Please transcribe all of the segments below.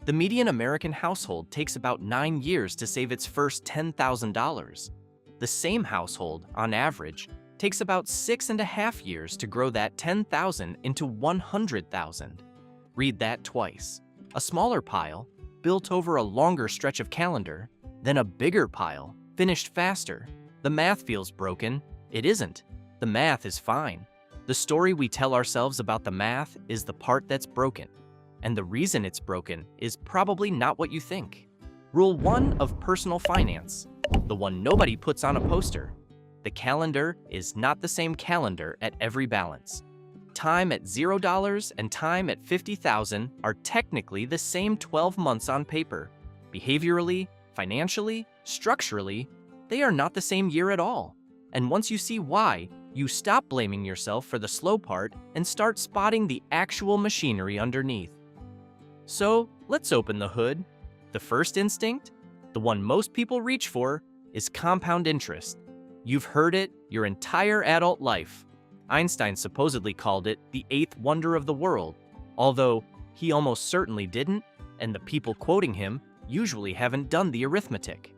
The median American household takes about 9 years to save its first $10,000. The same household, on average, takes about 6.5 years to grow that 10,000 into 100,000. Read that twice. A smaller pile, built over a longer stretch of calendar, then a bigger pile, finished faster. The math feels broken. It isn't. The math is fine. The story we tell ourselves about the math is the part that's broken. And the reason it's broken is probably not what you think. Rule 1 of personal finance, the one nobody puts on a poster. The calendar is not the same calendar at every balance. Time at $0 and time at 50,000 are technically the same 12 months on paper. Behaviorally, financially, structurally, they are not the same year at all. And once you see why, you stop blaming yourself for the slow part and start spotting the actual machinery underneath. So, let's open the hood. The first instinct, the one most people reach for, is compound interest. You've heard it your entire adult life. Einstein supposedly called it the eighth wonder of the world, although he almost certainly didn't, and the people quoting him usually haven't done the arithmetic.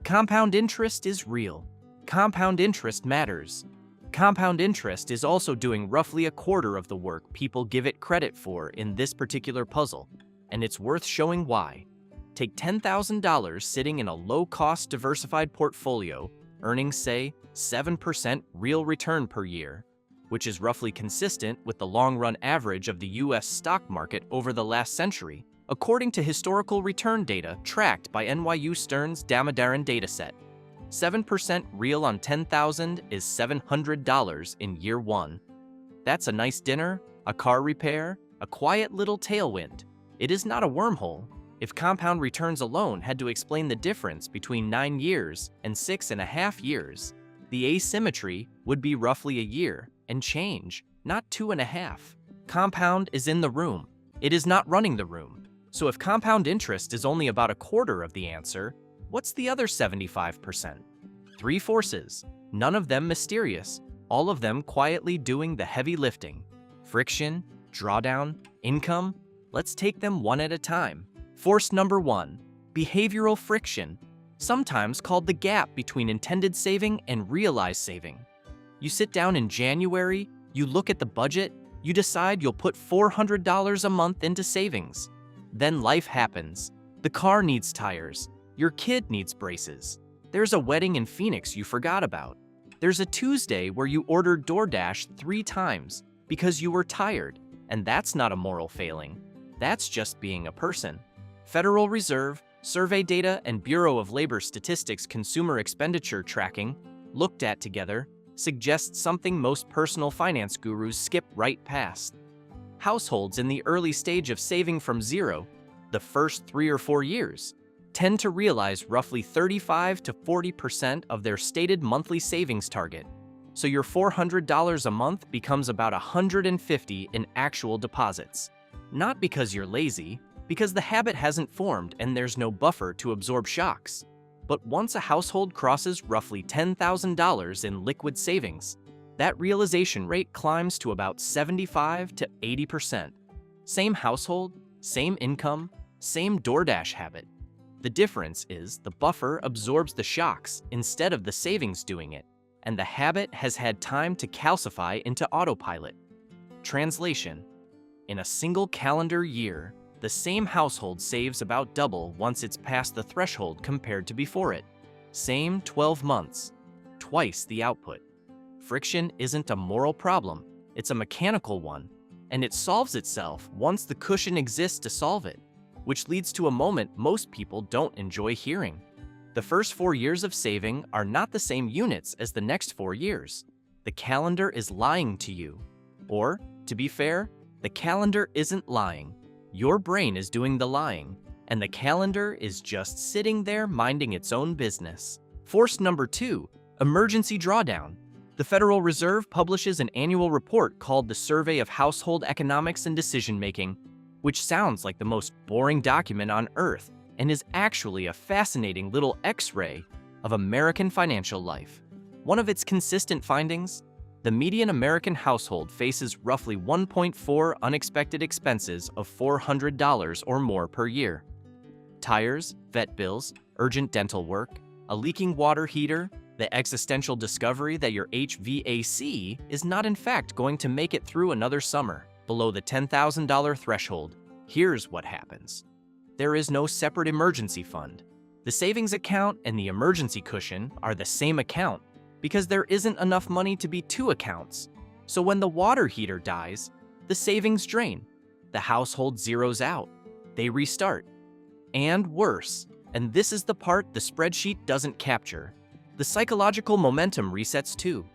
Compound interest is real. Compound interest matters. Compound interest is also doing roughly a quarter of the work people give it credit for in this particular puzzle, and it's worth showing why. Take $10,000 sitting in a low-cost diversified portfolio, earning, say, 7% real return per year, which is roughly consistent with the long-run average of the U.S. stock market over the last century, according to historical return data tracked by NYU Stern's Damodaran dataset. 7% real on $10,000 is $700 in year 1. That's a nice dinner, a car repair, a quiet little tailwind. It is not a wormhole. If compound returns alone had to explain the difference between 9 years and 6.5 years, the asymmetry would be roughly a year and change, not 2.5. Compound is in the room. It is not running the room. So if compound interest is only about a quarter of the answer, what's the other 75%? 3 forces, none of them mysterious, all of them quietly doing the heavy lifting. Friction, drawdown, income, let's take them one at a time. Force number 1, behavioral friction, sometimes called the gap between intended saving and realized saving. You sit down in January, you look at the budget, you decide you'll put $400 a month into savings. Then life happens. The car needs tires. Your kid needs braces. There's a wedding in Phoenix you forgot about. There's a Tuesday where you ordered DoorDash 3 times because you were tired, and that's not a moral failing. That's just being a person. Federal Reserve, survey data, and Bureau of Labor Statistics consumer expenditure tracking, looked at together, suggests something most personal finance gurus skip right past. Households in the early stage of saving from zero, the first 3 or 4 years, tend to realize roughly 35 to 40% of their stated monthly savings target. So your $400 a month becomes about $150 in actual deposits. Not because you're lazy, because the habit hasn't formed and there's no buffer to absorb shocks. But once a household crosses roughly $10,000 in liquid savings, that realization rate climbs to about 75 to 80%. Same household, same income, same DoorDash habit. The difference is the buffer absorbs the shocks instead of the savings doing it, and the habit has had time to calcify into autopilot. Translation: in a single calendar year, the same household saves about double once it's past the threshold compared to before it. Same 12 months, twice the output. Friction isn't a moral problem, it's a mechanical one, and it solves itself once the cushion exists to solve it, which leads to a moment most people don't enjoy hearing. The first 4 years of saving are not the same units as the next 4 years. The calendar is lying to you. Or, to be fair, the calendar isn't lying. Your brain is doing the lying, and the calendar is just sitting there minding its own business. Force number 2, emergency drawdown. The Federal Reserve publishes an annual report called the Survey of Household Economics and Decision-Making, which sounds like the most boring document on earth and is actually a fascinating little X-ray of American financial life. One of its consistent findings: The median American household faces roughly 1.4 unexpected expenses of $400 or more per year. Tires, vet bills, urgent dental work, a leaking water heater, the existential discovery that your HVAC is not in fact going to make it through another summer below the $10,000 threshold. Here's what happens. There is no separate emergency fund. The savings account and the emergency cushion are the same account because there isn't enough money to be two accounts. So when the water heater dies, the savings drain. The household zeroes out. They restart. And worse, and this is the part the spreadsheet doesn't capture, the psychological momentum resets too.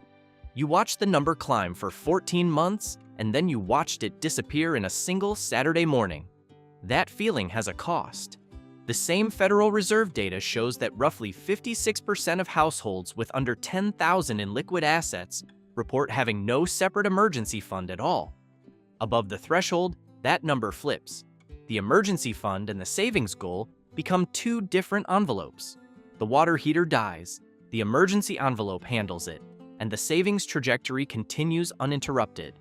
You watched the number climb for 14 months, and then you watched it disappear in a single Saturday morning. That feeling has a cost. The same Federal Reserve data shows that roughly 56% of households with under $10,000 in liquid assets report having no separate emergency fund at all. Above the threshold, that number flips. The emergency fund and the savings goal become two different envelopes. The water heater dies, the emergency envelope handles it, and the savings trajectory continues uninterrupted.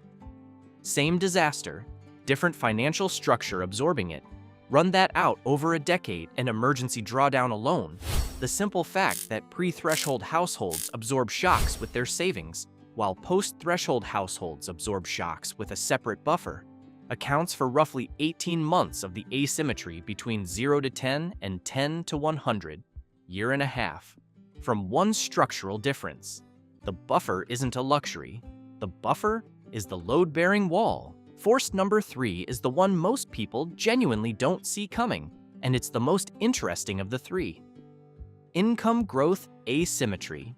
Same disaster, different financial structure absorbing it. Run that out over a decade and emergency drawdown alone. The simple fact that pre-threshold households absorb shocks with their savings, while post-threshold households absorb shocks with a separate buffer, accounts for roughly 18 months of the asymmetry between 0 to 10 and 10 to 100, year and a half, from one structural difference. The buffer isn't a luxury. The buffer is the load-bearing wall. Force number 3 is the one most people genuinely don't see coming, and it's the most interesting of the three. Income growth asymmetry.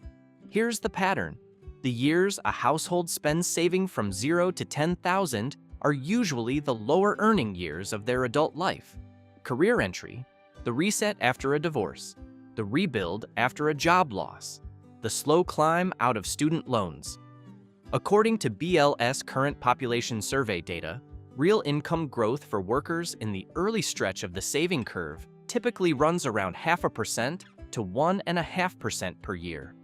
Here's the pattern. The years a household spends saving from 0 to 10,000 are usually the lower earning years of their adult life. Career entry, the reset after a divorce, the rebuild after a job loss, the slow climb out of student loans. According to BLS current population survey data, real income growth for workers in the early stretch of the saving curve typically runs around 0.5% to 1.5% per year.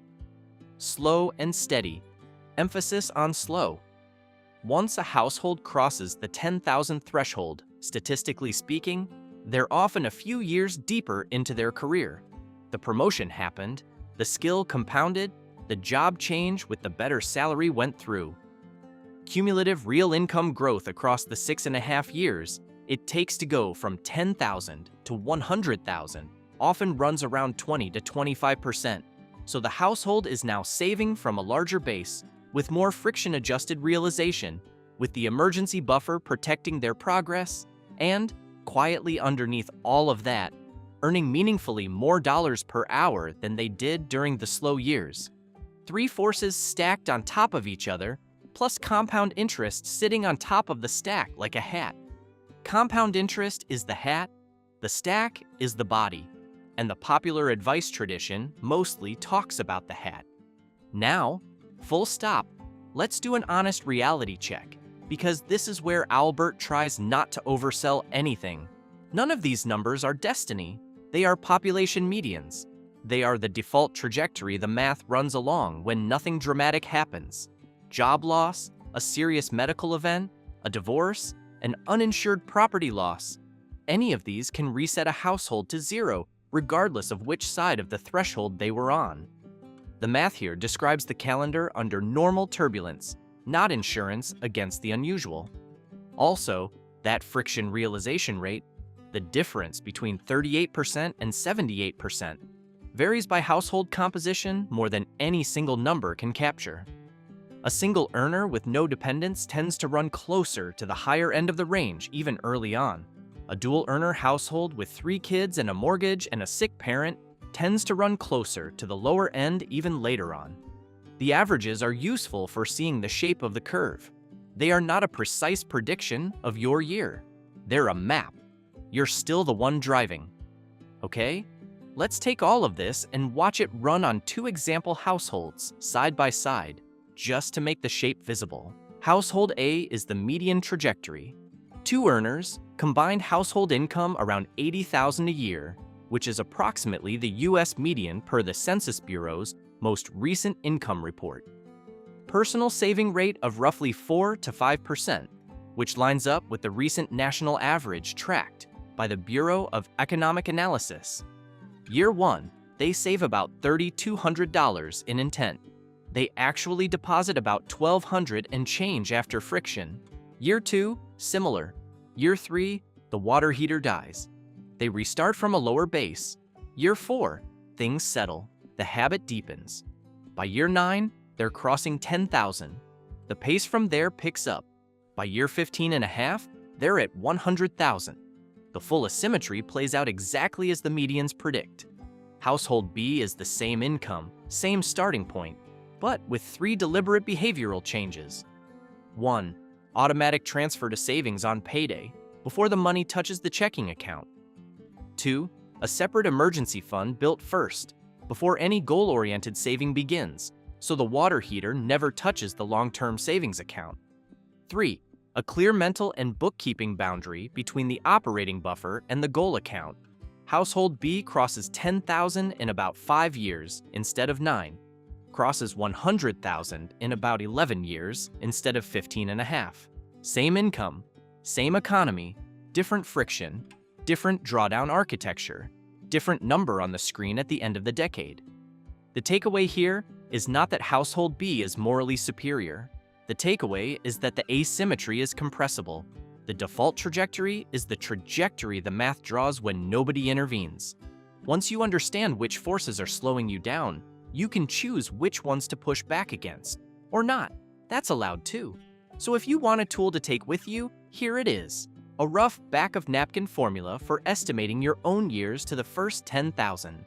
Slow and steady, emphasis on slow. Once a household crosses the 10,000 threshold, statistically speaking, they're often a few years deeper into their career. The promotion happened, the skill compounded, the job change with the better salary went through. Cumulative real income growth across the 6.5 years it takes to go from 10,000 to 100,000 often runs around 20 to 25%. So the household is now saving from a larger base with more friction-adjusted realization, with the emergency buffer protecting their progress, and, quietly underneath all of that, earning meaningfully more dollars per hour than they did during the slow years. Three forces stacked on top of each other, plus compound interest sitting on top of the stack like a hat. Compound interest is the hat, the stack is the body, and the popular advice tradition mostly talks about the hat. Now, full stop, let's do an honest reality check, because this is where Owlbert tries not to oversell anything. None of these numbers are destiny, they are population medians. They are the default trajectory the math runs along when nothing dramatic happens. Job loss, a serious medical event, a divorce, an uninsured property loss. Any of these can reset a household to 0, regardless of which side of the threshold they were on. The math here describes the calendar under normal turbulence, not insurance against the unusual. Also, that friction realization rate, the difference between 38% and 78%, varies by household composition more than any single number can capture. A single earner with no dependents tends to run closer to the higher end of the range even early on. A dual earner household with 3 kids and a mortgage and a sick parent tends to run closer to the lower end even later on. The averages are useful for seeing the shape of the curve. They are not a precise prediction of your year. They're a map. You're still the one driving. Okay? Let's take all of this and watch it run on 2 example households side by side, just to make the shape visible. Household A is the median trajectory. 2 earners, combined household income around $80,000 a year, which is approximately the US median per the Census Bureau's most recent income report. personal saving rate of roughly 4 to 5%, which lines up with the recent national average tracked by the Bureau of Economic Analysis. Year 1, they save about $3,200 in intent. They actually deposit about $1,200 and change after friction. Year 2, similar. Year 3, the water heater dies. They restart from a lower base. Year 4, things settle. The habit deepens. By year 9, they're crossing 10,000. The pace from there picks up. By year 15 and a half, they're at 100,000. The full asymmetry plays out exactly as the medians predict. Household B is the same income, same starting point, but with 3 deliberate behavioral changes. 1. Automatic transfer to savings on payday, before the money touches the checking account. 2. A separate emergency fund built first, before any goal-oriented saving begins, so the water heater never touches the long-term savings account. 3. A clear mental and bookkeeping boundary between the operating buffer and the goal account. Household B crosses 10,000 in about 5 years instead of 9, crosses 100,000 in about 11 years instead of 15 and a half. Same income, same economy, different friction, different drawdown architecture, different number on the screen at the end of the decade. The takeaway here is not that household B is morally superior. The takeaway is that the asymmetry is compressible. The default trajectory is the trajectory the math draws when nobody intervenes. Once you understand which forces are slowing you down, you can choose which ones to push back against, or not. That's allowed too. So if you want a tool to take with you, here it is. A rough back-of-napkin formula for estimating your own years to the first 10,000.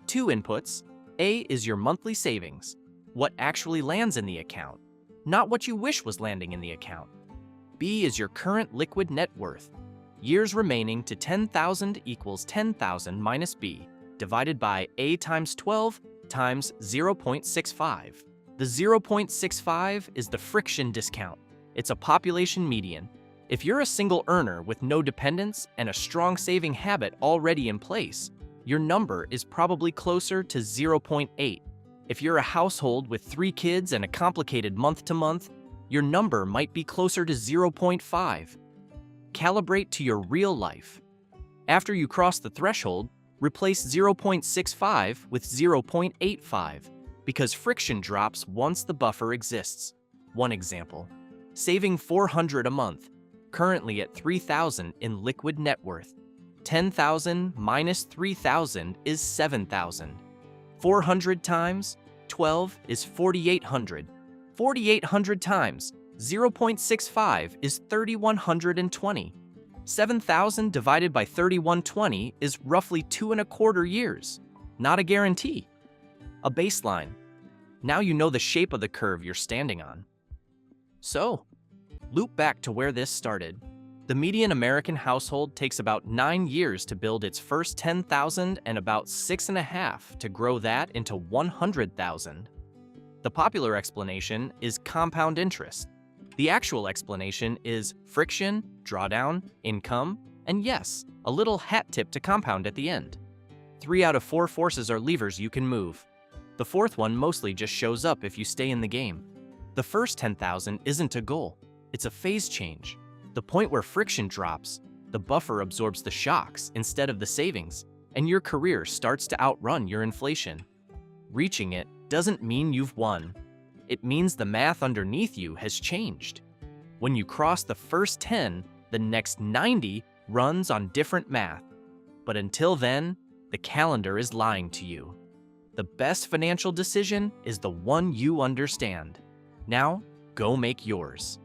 2 inputs. A is your monthly savings, what actually lands in the account, not what you wish was landing in the account. B is your current liquid net worth. Years remaining to 10,000 equals 10,000 minus B, divided by A times 12 times 0.65. The 0.65 is the friction discount. It's a population median. If you're a single earner with no dependents and a strong saving habit already in place, your number is probably closer to 0.8. If you're a household with 3 kids and a complicated month-to-month, your number might be closer to 0.5. Calibrate to your real life. After you cross the threshold, replace 0.65 with 0.85 because friction drops once the buffer exists. One example, saving $400 a month, currently at $3,000 in liquid net worth. 10,000 minus 3,000 is 7,000. 400 times 12 is 4,800. 4,800 times 0.65 is 3,120. 7,000 divided by 3,120 is roughly 2.25 years. Not a guarantee. A baseline. Now you know the shape of the curve you're standing on. So, loop back to where this started. The median American household takes about 9 years to build its first 10,000 and about 6.5 to grow that into 100,000. The popular explanation is compound interest. The actual explanation is friction, drawdown, income, and yes, a little hat tip to compound at the end. 3 out of 4 forces are levers you can move. The 4th one mostly just shows up if you stay in the game. The first 10,000 isn't a goal, it's a phase change. The point where friction drops, the buffer absorbs the shocks instead of the savings, and your career starts to outrun your inflation. Reaching it doesn't mean you've won. It means the math underneath you has changed. When you cross the first 10, the next 90 runs on different math. But until then, the calendar is lying to you. The best financial decision is the one you understand. Now, go make yours.